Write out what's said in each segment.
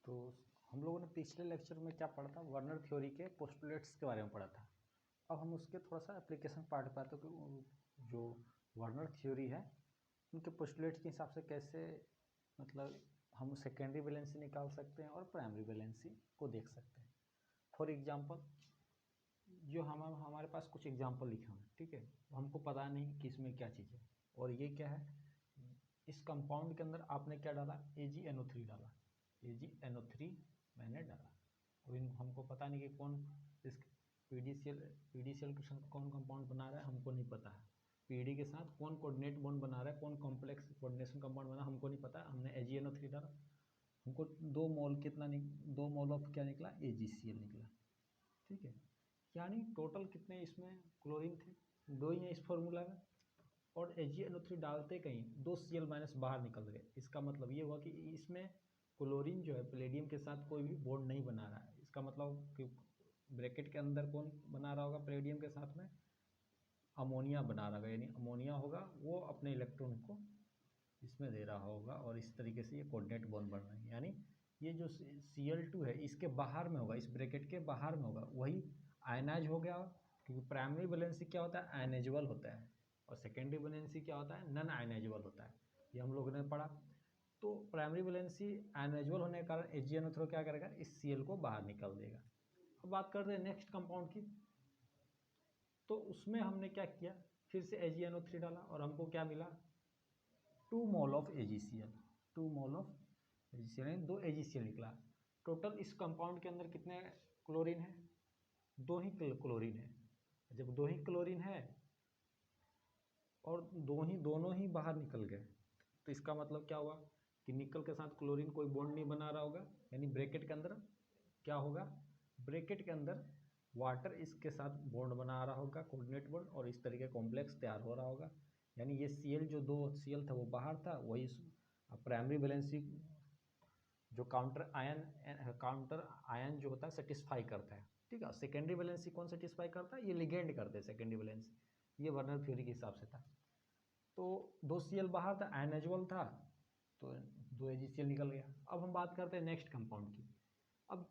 तो हम लोगों ने पिछले लेक्चर में क्या पढ़ा था, वर्नर थ्योरी के पोस्टुलेट्स के बारे में पढ़ा था। अब हम उसके थोड़ा सा एप्लीकेशन पार्ट पे आते हैं कि जो वर्नर थ्योरी है उनके पोस्टुलेट्स के हिसाब से कैसे मतलब हम सेकेंडरी वैलेंसी निकाल सकते हैं और प्राइमरी वैलेंसी को देख सकते हैं। फॉर एग्जांपल जो हमारे पास कुछ एग्जांपल लिखे हुए हैं, ठीक है, हमको पता नहीं कि इसमें क्या चीज़ है और ये क्या है। इस कंपाउंड के अंदर आपने क्या डाला, AgNO3 डाला, AgNO3 मैंने डाला और हमको पता नहीं कि कौन इस पीडीसीएल के साथ कौन कंपाउंड बना रहा है, हमको नहीं पता है। पीडी के साथ कौन कोऑर्डिनेट बॉन्ड बना रहा है, कौन कॉम्प्लेक्स कोऑर्डिनेशन कंपाउंड बना, हमको नहीं पता। हमने AgNO3 डाला, हमको 2 मोल कितना 2 मोल ऑफ क्या निकला, AgCl निकला, ठीक है। यानी टोटल कितने इसमें क्लोरीन थे, 2 ही हैं इस फॉर्मूला में, और AgNO3 डालते कहीं 2 Cl माइनस बाहर निकल गए। इसका मतलब ये हुआ कि इसमें क्लोरीन जो है पैलेडियम के साथ कोई भी बॉन्ड नहीं बना रहा है। इसका मतलब कि ब्रैकेट के अंदर कौन बना रहा होगा पैलेडियम के साथ में, अमोनिया बना रहा होगा, यानी अमोनिया होगा वो अपने इलेक्ट्रॉन को इसमें दे रहा होगा और इस तरीके से ये कोऑर्डिनेट बॉन्ड बन रहे हैं। यानी ये जो Cl2 है इसके बाहर में होगा, इस ब्रैकेट के बाहर में होगा, वही आयनाइज हो गया। क्योंकि प्राइमरी वैलेंसी क्या होता है, आयनाइजेबल होता है, और सेकेंडरी वैलेंसी क्या होता है, नॉन आयनाइजेबल होता है। ये हम लोगों ने पढ़ा। तो प्राइमरी वैलेंसी आयनाइजेबल होने के कारण AgNO3 क्या करेगा, इस Cl को बाहर निकाल देगा। अब बात करते हैं नेक्स्ट कंपाउंड की। तो उसमें हमने क्या किया, फिर से AgNO3 डाला और हमको क्या मिला, 2 mole of AgCl, 2 mole of AgCl यानी 2 AgCl निकला। टोटल इस कंपाउंड के अंदर कितने क्लोरीन है, 2 ही क्लोरीन है। जब 2 ही क्लोरीन है और दोनों ही बाहर निकल गए, तो इसका मतलब क्या हुआ कि निकल के साथ क्लोरीन कोई बॉन्ड नहीं बना रहा होगा। यानी ब्रैकेट के अंदर क्या होगा, ब्रैकेट के अंदर वाटर इसके साथ बॉन्ड बना रहा होगा, कोऑर्डिनेट बॉन्ड, और इस तरीके कॉम्प्लेक्स तैयार हो रहा होगा। यानी ये Cl जो 2 Cl था वो बाहर था, वही प्राइमरी वैलेंसी जो काउंटर आयन जो होता है सेटिस्फाई करता है, ठीक है। सेकेंडरी वैलेंसी कौन सेटिस्फाई करता है, ये लिगेंड करते हैं सेकेंडरी वैलेंसी। ये वर्नर थ्योरी के हिसाब से था। तो 2 Cl बाहर था, आयनाइजेबल था, तो 2 AgCl निकल गया। अब हम बात करते हैं नेक्स्ट कंपाउंड की। अब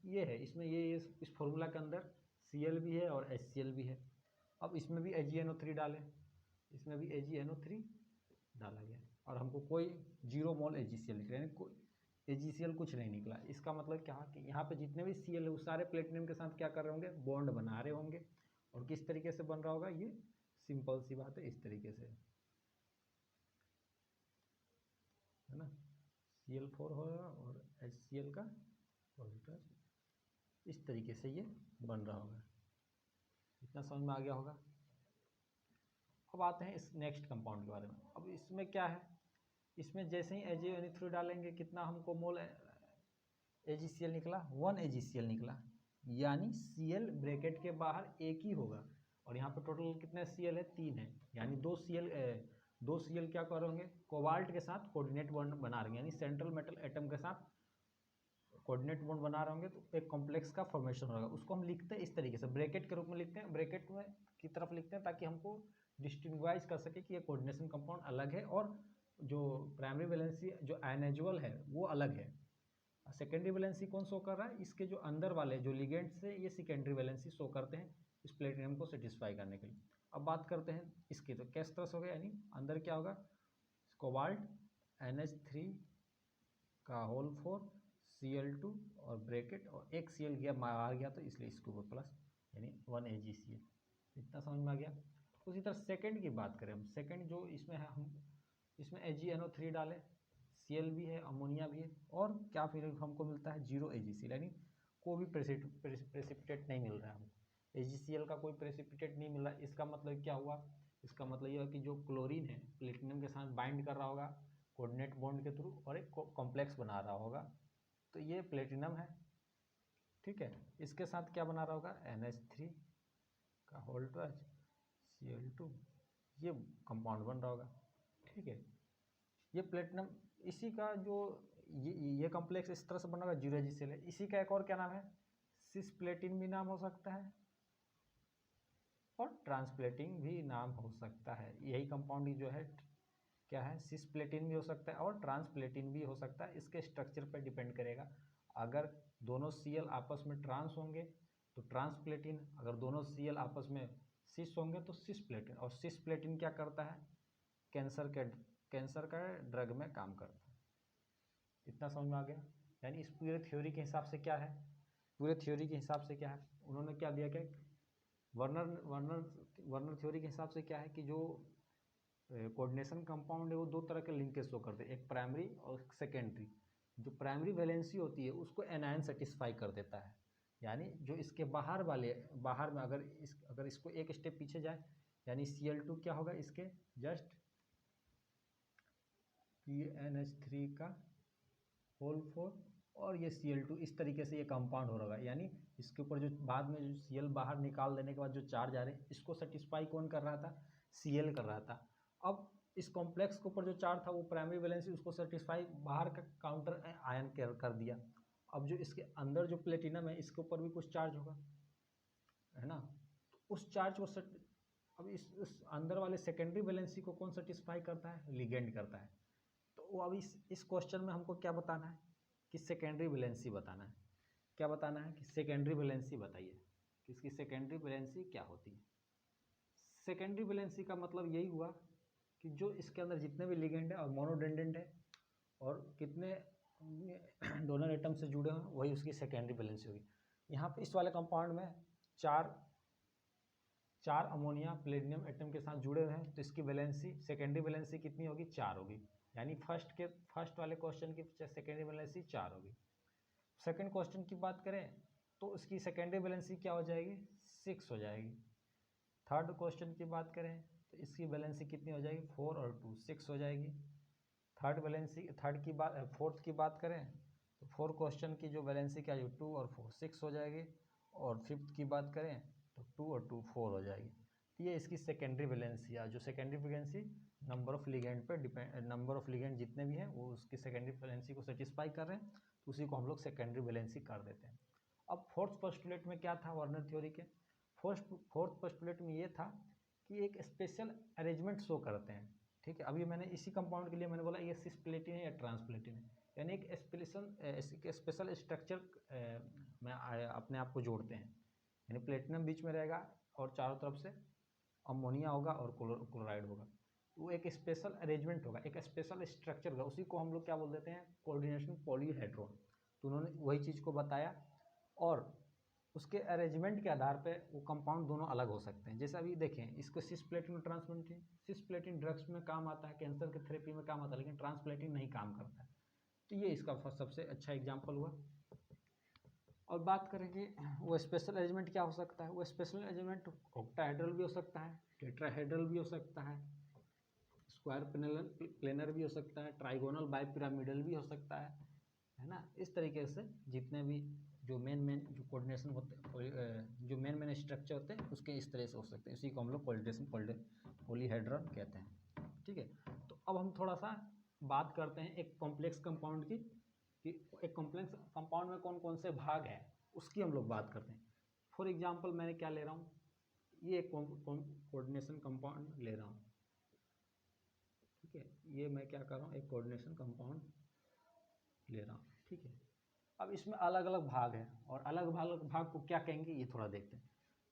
ये है, इसमें ये इस फॉर्मूला के अंदर Cl भी है और HCl भी है। अब इसमें भी AgNO3 डालें, इसमें भी AgNO3 डाला गया और हमको कोई 0 मोल AgCl निकला, यानी कोई AgCl कुछ नहीं निकला। इसका मतलब क्या कि यहाँ पे जितने भी Cl है वो सारे प्लेटिनम के साथ क्या कर रहे होंगे, बॉन्ड बना रहे होंगे। और किस तरीके से बन रहा होगा, ये सिंपल सी बात है, इस तरीके से, है ना। Cl4 होगा और HCl का पॉजिटिव, इस तरीके से ये बन रहा होगा। इतना समझ में आ गया होगा। अब आते हैं इस नेक्स्ट कंपाउंड के बारे में। अब इसमें क्या है, इसमें जैसे ही AgNO3 डालेंगे कितना हमको मोल AgCl निकला, 1 AgCl निकला। यानी Cl ब्रैकेट के बाहर एक ही होगा और यहाँ पे टोटल कितने Cl है, 3 है। यानी 2 Cl क्या करेंगे, कोबाल्ट के साथ कोऑर्डिनेट बॉन्ड बना रहे हैं, यानी सेंट्रल मेटल एटम के साथ कोऑर्डिनेट बॉन्ड बना रहे होंगे, तो एक कॉम्प्लेक्स का फॉर्मेशन होगा। उसको हम लिखते हैं इस तरीके से, ब्रैकेट के रूप में लिखते हैं, ब्रैकेट में की तरफ लिखते हैं ताकि हमको डिस्टिंग्वाइज कर सके कि ये कोऑर्डिनेशन कंपाउंड अलग है और जो प्राइमरी वैलेंसी जो आयनाइजेबल है वो अलग है। सेकेंडरी वैलेंसी कौन शो कर रहा है, इसके जो अंदर वाले जो लिगेंड से ये सेकेंडरी वैलेंसी शो करते हैं इस प्लेटिनम को सेटिस्फाई करने के लिए। अब बात करते हैं इसकी, तो किस तरह से हो गया, यानी अंदर क्या होगा, कोबाल्ट NH3 का होल 4 Cl2 और ब्रैकेट और एक Cl गया बाहर गया, तो इसलिए इसके ऊपर प्लस, यानी 1 AgCl। इतना समझ में आ गया। उसी तरह सेकंड की बात करें हम, सेकंड जो इसमें है, हम इसमें AgNO3 डालें, Cl भी है, अमोनिया भी है, और क्या फिर हमको मिलता है 0 AgCl, यानी कोई भी प्रेसिपिटेट नहीं मिल रहा है हमको। AgCl का कोई प्रेसिपिटेट नहीं मिल रहा। इसका मतलब क्या हुआ, इसका मतलब यह है कि जो क्लोरीन है प्लेटिनम के साथ बाइंड कर रहा होगा कोऑर्डिनेट बॉन्ड के थ्रू और एक कॉम्प्लेक्स बना रहा होगा, तो ये प्लेटिनम है, ठीक है। इसके साथ क्या बना रहा होगा, NH3 का होल ट्वाइस Cl2, ये कंपाउंड बन रहा होगा, ठीक है। ये प्लेटिनम, इसी का जो ये कॉम्प्लेक्स इस तरह से बना होगा 0 AgCl है। इसी का एक और क्या नाम है, सिसप्लेटिन भी नाम हो सकता है और ट्रांसप्लेटिन भी नाम हो सकता है। यही कंपाउंड जो है क्या है, सिसप्लेटिन भी हो सकता है और ट्रांसप्लेटिन भी हो सकता है, इसके स्ट्रक्चर पर डिपेंड करेगा। अगर दोनों Cl आपस में ट्रांस होंगे तो ट्रांसप्लेटिन, अगर दोनों Cl आपस में सिस होंगे तो सिसप्लेटिन। और सिसप्लेटिन क्या करता है? कैंसर का ड्रग में काम करता है। इतना समझ में आ गया? यानी इस पूरे थ्योरी के हिसाब से क्या है, पूरे थ्योरी के हिसाब से क्या है, उन्होंने क्या दिया, क्या वर्नर थ्योरी के हिसाब से क्या है कि जो कोऑर्डिनेशन कंपाउंड है वो दो तरह के लिंकेज शो करते हैं, एक प्राइमरी और सेकेंडरी। जो प्राइमरी वैलेंसी होती है उसको एनायन सेटिस्फाई कर देता है, यानी जो इसके बाहर में अगर इसको एक स्टेप पीछे जाए, यानी Cl2 क्या होगा, इसके जस्ट PNH3 का होल 4 और ये Cl2, इस तरीके से ये कंपाउंड हो रहा है। यानी इसके ऊपर जो बाद में जो Cl बाहर निकाल देने के बाद जो चार्ज आ रहे हैं, इसको सेटिस्फाई कौन कर रहा था? Cl कर रहा था। अब इस कॉम्प्लेक्स के ऊपर जो चार्ज था वो प्राइमरी वैलेंसी उसको सेटिस्फाई बाहर का काउंटर आयन कर दिया। अब जो इसके अंदर जो प्लेटिनम है इसके ऊपर भी कुछ चार्ज होगा, है ना? तो उस चार्ज को अब इस अंदर वाले सेकेंडरी वैलेंसी को कौन सेटिस्फाई करता है? लिगेंड करता है। तो वो अब इस क्वेश्चन में हमको क्या बताना है कि सेकेंडरी वैलेंसी बताना है। क्या बताना है कि सेकेंडरी वैलेंसी बताइए कि इसकी सेकेंडरी वैलेंसी क्या होती है। सेकेंडरी वैलेंसी का मतलब यही हुआ कि जो इसके अंदर जितने भी लिगेंड है और मोनोडेंडेंट है और कितने डोनर एटम से जुड़े हैं वही उसकी सेकेंडरी वैलेंसी होगी। यहाँ पे इस वाले कंपाउंड में चार अमोनिया प्लेटिनम एटम के साथ जुड़े हुए हैं, तो इसकी वैलेंसी सेकेंडरी वैलेंसी कितनी होगी? 4 होगी। यानी फर्स्ट वाले क्वेश्चन की सेकेंडरी वैलेंसी 4 होगी। सेकंड क्वेश्चन की बात करें तो इसकी सेकेंडरी वैलेंसी क्या हो जाएगी? 6 हो जाएगी। थर्ड क्वेश्चन की बात करें तो इसकी वैलेंसी कितनी हो जाएगी? 4 और 2 6 हो जाएगी। फोर्थ की बात करें तो फोर्थ क्वेश्चन की जो वैलेंसी क्या है? 2 और 4 6 हो जाएगी। और फिफ्थ की बात करें तो 2 और 2 4 हो जाएगी। तो ये इसकी सेकेंडरी वैलेंसी है। जो secondary valency number of ligand पे डिपेंड, नंबर ऑफ लिगेंड जितने भी हैं वो उसकी सेकेंडरी वैलेंसी को सेटिस्फाई कर रहे हैं, तो उसी को हम लोग सेकेंडरी वैलेंसी कर देते हैं। अब फोर्थ पोस्टुलेट में क्या था वर्नर थ्योरी के? फोर्थ पोस्टुलेट में ये था कि एक स्पेशल अरेंजमेंट शो करते हैं। ठीक है, अभी मैंने इसी कंपाउंड के लिए मैंने बोला ये सिसप्लेटिन है या ट्रांसप्लेटिन है, यानी एक स्पेशल स्ट्रक्चर में अपने आप को जोड़ते हैं। यानी प्लेटिनम बीच में रहेगा और चारों तरफ से अमोनिया होगा और क्लोराइड होगा, तो वो एक स्पेशल अरेंजमेंट होगा, एक स्पेशल स्ट्रक्चर होगा, उसी को हम लोग क्या बोल देते हैं? Coordination polyhedron. तो उन्होंने वही चीज़ को बताया और उसके अरेंजमेंट के आधार पे वो कंपाउंड दोनों अलग हो सकते हैं। जैसे अभी देखें इसको सिसप्लेटिन और ट्रांसप्लेटिन, सिसप्लेटिन ड्रग्स में काम आता है, कैंसर के थेरेपी में काम आता है, लेकिन ट्रांसप्लेटिन नहीं काम करता है। तो ये इसका सबसे अच्छा एग्जाम्पल हुआ। और बात करेंगे वो स्पेशल अरेंजमेंट क्या हो सकता है? वो स्पेशल अरेंजमेंट ऑक्टाहेड्रल भी हो सकता है, टेट्राहेड्रल भी हो सकता है, स्क्वायर प्लेनर भी हो सकता है, ट्राइगोनल बाइपिरामिडल भी हो सकता है ना? इस तरीके से जितने भी जो मेन जो कोऑर्डिनेशन होते हैं, जो मेन स्ट्रक्चर होते हैं उसके इस तरह से हो सकते हैं। इसी को हम लोग कोऑर्डिनेशन पॉलीहेड्रल कहते हैं। ठीक है, तो अब हम थोड़ा सा बात करते हैं एक कॉम्प्लेक्स कंपाउंड की, कि एक कॉम्प्लेक्स कंपाउंड में कौन कौन से भाग हैं उसकी हम लोग बात करते हैं। फॉर एग्जांपल मैंने क्या ले रहा हूँ, ये कोऑर्डिनेशन कंपाउंड ले रहा हूँ। ठीक है, ये मैं क्या कर रहा हूँ? एक कोऑर्डिनेशन कंपाउंड ले रहा हूँ। ठीक है, अब इसमें अलग अलग भाग है और अलग अलग भाग को क्या कहेंगे ये थोड़ा देखते हैं।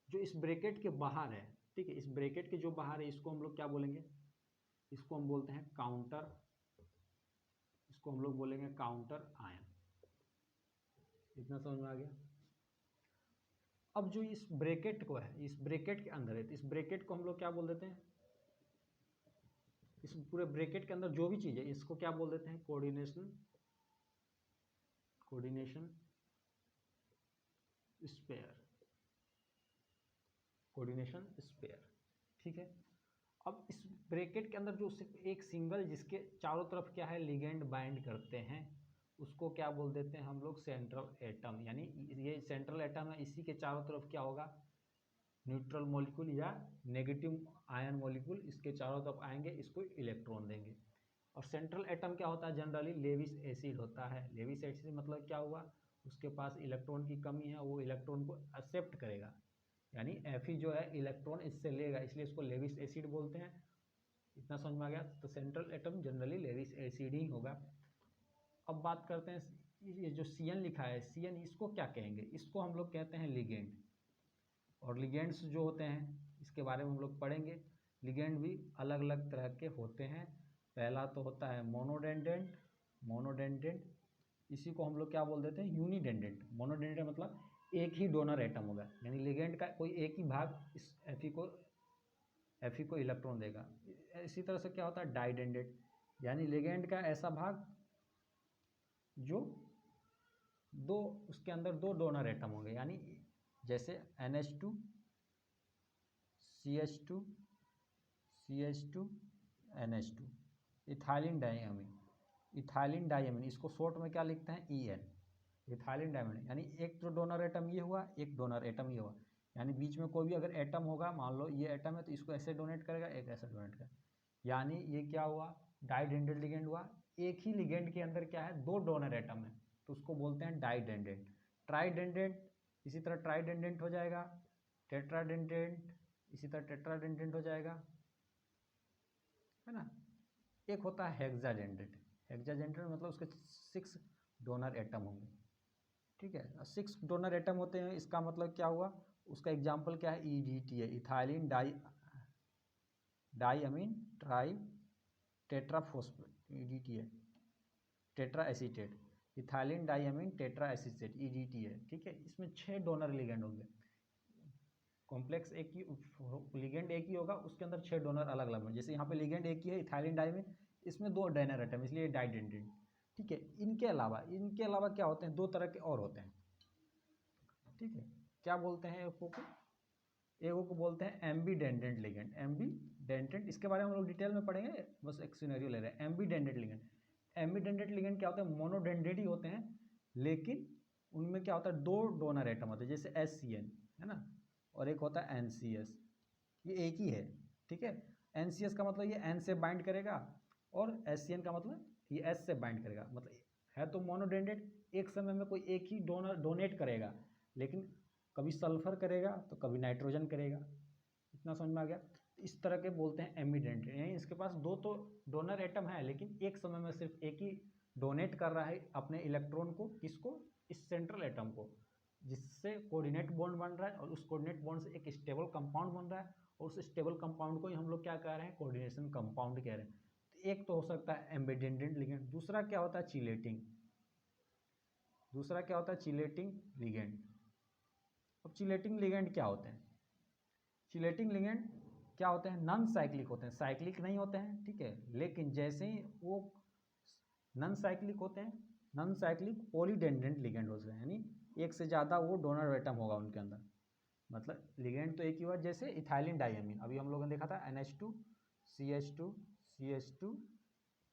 जो इस ब्रैकेट के बाहर है, ठीक है, इस ब्रैकेट के जो बाहर है इसको हम लोग क्या बोलेंगे? इसको हम बोलते हैं काउंटर, इसको हम लोग बोलेंगे काउंटर आयन। इतना समझ में आ गया? अब जो इस ब्रैकेट को है, इस ब्रैकेट के अंदर है, तो इस ब्रैकेट को हम लोग क्या बोल देते हैं? इस पूरे ब्रैकेट के अंदर जो भी चीज़ है इसको क्या बोल देते हैं? Coordination sphere, coordination sphere. ठीक है, अब इस ब्रैकेट के अंदर जो सिर्फ एक सिंगल जिसके चारों तरफ क्या है? लिगेंड बाइंड करते हैं, उसको क्या बोल देते हैं हम लोग? Central atom. यानी ये सेंट्रल एटम है, इसी के चारों तरफ क्या होगा? न्यूट्रल मॉलिक्यूल या नेगेटिव आयन मॉलिक्यूल इसके चारों तरफ आएंगे, इसको इलेक्ट्रॉन देंगे। और सेंट्रल एटम क्या होता है? जनरली लेविस एसिड होता है। लेविस एसिड मतलब क्या हुआ? उसके पास इलेक्ट्रॉन की कमी है, वो इलेक्ट्रॉन को एक्सेप्ट करेगा, यानी Fe जो है इलेक्ट्रॉन इससे लेगा, इसलिए इसको लेविस एसिड बोलते हैं। इतना समझ में आ गया? तो central atom generally Lewis acid ही होगा। अब बात करते हैं ये जो CN लिखा है, CN इसको क्या कहेंगे, इसको हम लोग कहते हैं लिगेंड। और लिगेंड्स जो होते हैं इसके बारे में हम लोग पढ़ेंगे। लिगेंड भी अलग अलग तरह के होते हैं। पहला तो होता है मोनोडेंडेंट। मोनोडेंडेंट इसी को हम लोग क्या बोल देते हैं, यूनिडेंडेंट। मोनोडेंडेंट मतलब एक ही डोनर एटम होगा, यानी लिगेंड का कोई एक ही भाग इस Fe को इलेक्ट्रॉन देगा। इसी तरह से क्या होता है डाइडेंडेंट, यानी लिगेंड का ऐसा भाग जो दो उसके अंदर दो डोनर एटम होंगे, यानी जैसे NH2 CH2 CH2 NH2। Ethylene डाइअमीन, ethylene डाइअमीन इसको शॉर्ट में क्या लिखते हैं, EN। इथाइलिन डाइअमीन यानी एक तो डोनर एटम ये हुआ, एक डोनर एटम ये हुआ, यानी बीच में कोई भी अगर एटम होगा, मान लो ये एटम है तो इसको ऐसे डोनेट करेगा, एक ऐसे डोनेट करेगा, यानी ये क्या हुआ, डाइडेंडेंट लिगेंड हुआ। एक ही लिगेंड के अंदर क्या है, दो डोनर एटम है तो उसको बोलते हैं डाइडेंडेंट। ट्राइडेंडेंट इसी तरह ट्राइडेंडेंट हो जाएगा, टेट्राडेंडेंट इसी तरह टेट्राडेंडेंट हो जाएगा, है ना। एक होता है हेक्साडेंडेंट। हेक्साडेंडेंट मतलब उसके 6 डोनर एटम होंगे, ठीक है। 6 डोनर एटम होते हैं, इसका मतलब क्या हुआ, उसका एग्जाम्पल क्या है, EDT है, ethylene diamine tri tetraphosphate, EDT है। Tetra acetate, ethylene diamine tetra acetate, EDT है, ठीक है। इसमें 6 डोनर लिगेंड होंगे। कॉम्प्लेक्स एक ही लिगेंड एक ही होगा, उसके अंदर 6 डोनर अलग अलग होंगे। जैसे यहाँ पे लिगेंड एक ही है इथाइलिन डाइअमीन, इसमें 2 डोनर एटम, इसलिए डाइडेंडेंट, ठीक है। इनके अलावा क्या होते हैं, 2 तरह के और होते हैं, ठीक है। क्या बोलते हैं एक को बोलते हैं एम्बीडेंडेंट लिगेंड। एम्बीडेंडेंट इसके बारे में हम लोग डिटेल में पढ़ेंगे, बस एक सिनेरियो ले रहे हैं। एम्बीडेंडेंट लिगेंड, एम्बीडेंडेंट लिगेंड क्या होता है, मोनोडेंडेंट ही होते हैं, लेकिन उनमें क्या होता है, 2 डोनर एटम होते हैं, जैसे HCN है ना, और एक होता है NCS, ये एक ही है, ठीक है। NCS का मतलब ये N से बाइंड करेगा, और HCN का मतलब ये S से बाइंड करेगा, मतलब है तो मोनोडेंडेंट, एक समय में कोई एक ही डोनर डोनेट करेगा, लेकिन कभी सल्फर करेगा तो कभी नाइट्रोजन करेगा। इतना समझ में आ गया। इस तरह के बोलते हैं एम्बीडेंट, यानी इसके पास 2 तो डोनर एटम है, लेकिन एक समय में सिर्फ एक ही डोनेट कर रहा है अपने इलेक्ट्रॉन को, किसको, इस सेंट्रल एटम को, जिससे कोऑर्डिनेट बॉन्ड बन रहा है, और उस कोऑर्डिनेट बॉन्ड से एक स्टेबल कंपाउंड बन रहा है, और उस स्टेबल कंपाउंड को ही हम लोग क्या कह रहे हैं, कोऑर्डिनेशन कंपाउंड कह रहे हैं। तो एक तो हो सकता है एम्बीडेंट लिगेंड, दूसरा क्या होता है चिलेटिंग, लिगेंड। अब चिलेटिंग लिगेंड क्या होते हैं, चिलेटिंग लिगेंड क्या होते हैं, नॉन साइक्लिक होते हैं, साइक्लिक नहीं होते हैं, ठीक है। लेकिन जैसे ही वो नॉन साइक्लिक होते हैं, नॉन साइक्लिक पॉलीडेंडेंट लिगेंड होते हैं, यानी एक से ज़्यादा वो डोनर एटम होगा उनके अंदर, मतलब लिगेंड तो एक ही हुआ। जैसे इथाइलिन डाइअमीन, अभी हम लोगों ने देखा था NH2 CH2 CH2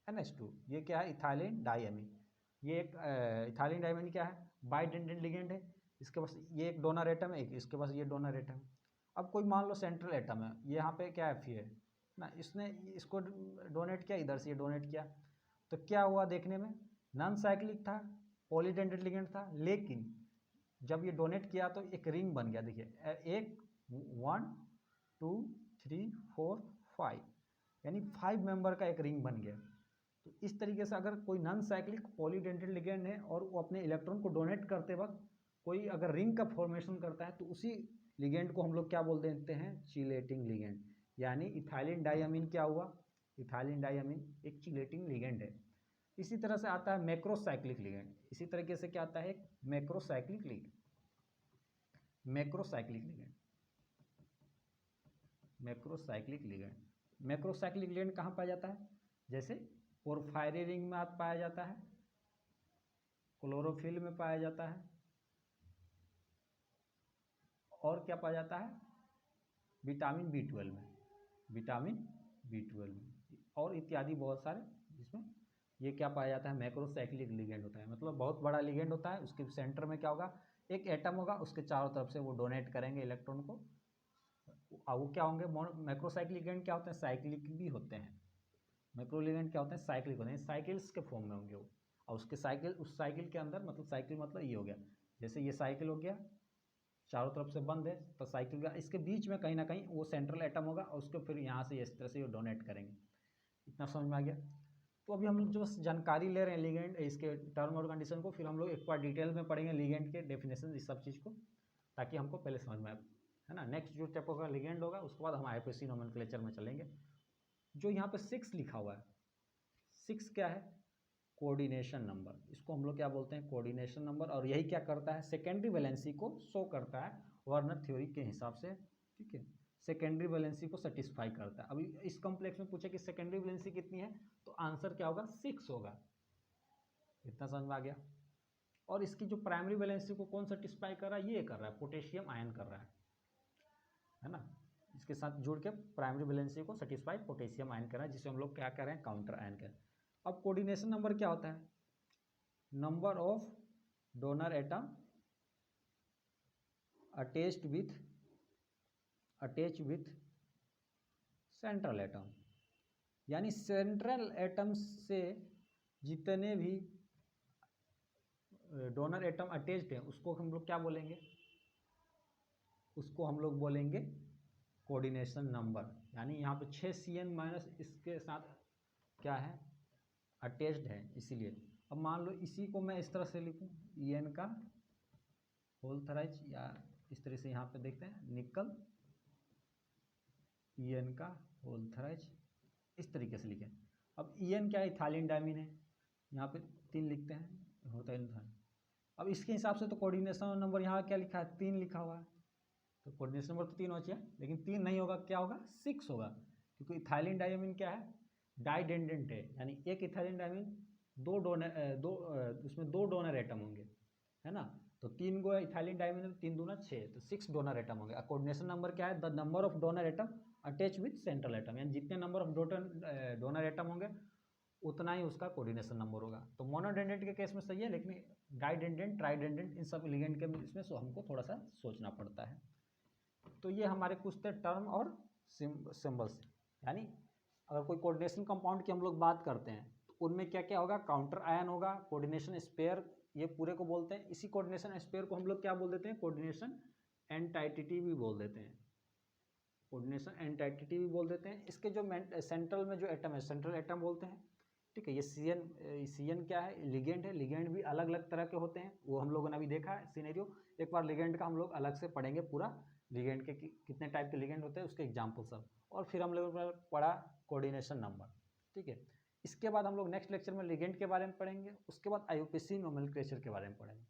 NH2, ये क्या है, इथाइलिन डाइअमीन। ये एक इथाइलिन डाइअमीन क्या है, बाइडेंडेंट लिगेंड है, इसके पास ये एक डोनर एटम है, एक इसके पास ये डोनर एटम है। अब कोई मान लो सेंट्रल एटम है, ये यहाँ पे क्या Fe है ना, इसने इसको डोनेट किया, इधर से ये डोनेट किया, तो क्या हुआ, देखने में नॉन साइक्लिक था, पॉलीडेंडेंट लिगेंड था, लेकिन जब ये डोनेट किया तो एक रिंग बन गया। देखिए 1 2 3 4 5, यानी 5 मेंबर का एक रिंग बन गया। तो इस तरीके से अगर कोई नॉन साइक्लिक पॉलीडेंटेड लिगेंड है और वो अपने इलेक्ट्रॉन को डोनेट करते वक्त कोई अगर रिंग का फॉर्मेशन करता है, तो उसी लिगेंड को हम लोग क्या बोल देते हैं, चिलेटिंग लिगेंड। यानी इथाइलिन डाइअमीन क्या हुआ, इथाइलिन डाइअमीन एक चिलेटिंग लिगेंड है। इसी तरह से आता है मैक्रोसाइक्लिक लिगेंड, इसी तरीके से क्या आता है, macrocyclic ligand. Macrocyclic ligand, macrocyclic ligand, macrocyclic ligand कहाँ पाया जाता है, जैसे पोरफायरी रिंग में पाया जाता है, क्लोरोफिल में पाया जाता है, और क्या पाया जाता है, विटामिन B12 में, विटामिन B12 में, और इत्यादि बहुत सारे, जिसमें ये क्या पाया जाता है, मैक्रोसाइक्लिक लिगेंड होता है। मतलब बहुत बड़ा लिगेंड होता है, उसके सेंटर में क्या होगा, एक एटम होगा, उसके चारों तरफ से वो डोनेट करेंगे इलेक्ट्रॉन को। वो क्या होंगे, मैक्रोसाइक्लिक लिगेंड क्या होते हैं, साइक्लिक भी होते हैं। मैक्रो लिगेंड क्या होते हैं, साइक्लिक होते हैं, साइकिल्स के फॉर्म में होंगे वो, और उसके साइकिल, उस साइकिल के अंदर, मतलब साइकिल मतलब ये हो गया, जैसे ये साइकिल हो गया, चारों तरफ से बंद है, तो साइकिल का इसके बीच में कहीं ना कहीं वो सेंट्रल एटम होगा, और उसको फिर यहाँ से इस तरह से वो डोनेट करेंगे। इतना समझ में आ गया। तो अभी हम लोग जो जानकारी ले रहे हैं लिगेंड इसके टर्म और कंडीशन को, फिर हम लोग एक बार डिटेल में पढ़ेंगे लिगेंड के डेफिनेशन इस सब चीज़ को, ताकि हमको पहले समझ में आए, है ना। नेक्स्ट जो चैप्टर होगा लिगेंड होगा, उसके बाद हम आईयूपीएसी नोमेनक्लेचर में चलेंगे। जो यहाँ पे 6 लिखा हुआ है, 6 क्या है? Coordination number. इसको हम लोग क्या बोलते हैं? Coordination number. और यही क्या करता है? सेकेंडरी वैलेंसी को शो करता है वार्नर थ्योरी के हिसाब से, ठीक है। सेकेंडरी वैलेंसी को सेटिस्फाई करता है। अभी इस कॉम्प्लेक्स में पूछे कि सेकेंडरी वैलेंसी कितनी है, तो आंसर क्या होगा? 6 होगा। इतना समझ में आ गया। और इसकी जो प्राइमरी वैलेंसी को कौन सेटिस्फाई कर रहा है? ये कर रहा है, पोटेशियम आयन कर रहा है ना। इसके साथ जुड़ के प्राइमरी वैलेंसी को सेटिस्फाई पोटेशियम आयन कर रहा है, जिसे हम लोग क्या कह रहे हैं? काउंटर आयन कह रहे हैं। अब कोऑर्डिनेशन नंबर क्या होता है? Number of donor atom attached with central atom, यानी सेंट्रल एटम से जितने भी डोनर एटम अटैच्ड है उसको हम लोग क्या बोलेंगे? उसको हम लोग बोलेंगे कोऑर्डिनेशन नंबर। यानी यहाँ पे 6 CN माइनस इसके साथ क्या है? अटैच्ड है, इसीलिए। अब मान लो इसी को मैं इस तरह से लिखूँ, EN का होल थराइज, या इस तरह से यहाँ पे देखते हैं निकल EN का होल थराइज, इस तरीके से लिखें। अब EN क्या है? इथाइलिन डायमीन है, यहाँ पे 3 लिखते हैं, होता है। अब इसके हिसाब से तो कोऑर्डिनेशन नंबर यहाँ क्या लिखा है? 3 लिखा हुआ है, तो कोऑर्डिनेशन नंबर तो 3 होना चाहिए, लेकिन 3 नहीं होगा, क्या होगा? 6 होगा, क्योंकि इथाइलिन डायमीन क्या है? डाइडेंडेंट है, यानी एक इथाइलिन डायमीन उसमें 2 डोनर एटम होंगे, है ना। तो 3 गो इथाइलिन डायमीन है, 3 दूना 6, तो 6 डोनर एटम होंगे। कोऑर्डिनेशन नंबर क्या है? The number of donor atom attach with central atom, यानी जितने नंबर ऑफ डोनर एटम होंगे उतना ही उसका कोऑर्डिनेशन नंबर होगा। तो मोनोडेंडेंट के केस में सही है, लेकिन डाइडेंडेंट, ट्राइडेंडेंट, इन सब लिगेंड के इसमें हमको थोड़ा सा सोचना पड़ता है। तो ये हमारे कुछ थे टर्म और सिंबल्स। यानी अगर कोई कोऑर्डिनेशन कंपाउंड की हम लोग बात करते हैं तो उनमें क्या क्या होगा? काउंटर आयन होगा, कोऑर्डिनेशन स्पेयर, ये पूरे को बोलते हैं। इसी कोऑर्डिनेशन स्पेयर को हम लोग क्या बोल देते हैं? कोऑर्डिनेशन एंटाइटी भी बोल देते हैं, कोऑर्डिनेशन एंटाइटी भी बोल देते हैं। इसके जो सेंट्रल में जो एटम है, सेंट्रल एटम बोलते हैं, ठीक है। ये CN क्या है? लिगेंड है। लिगेंड भी अलग अलग तरह के होते हैं, वो हम लोगों ने अभी देखा है सिनेरियो। एक बार लिगेंड का हम लोग अलग से पढ़ेंगे, पूरा लिगेंड के कितने टाइप के लिगेंड होते हैं, उसके एग्जाम्पल सब। और फिर हम लोग पढ़ा कोऑर्डिनेशन नंबर, ठीक है। इसके बाद हम लोग नेक्स्ट लेक्चर में लिगेंड के बारे में पढ़ेंगे, उसके बाद आईयूपीएसी नोमेनक्लेचर के बारे में पढ़ेंगे।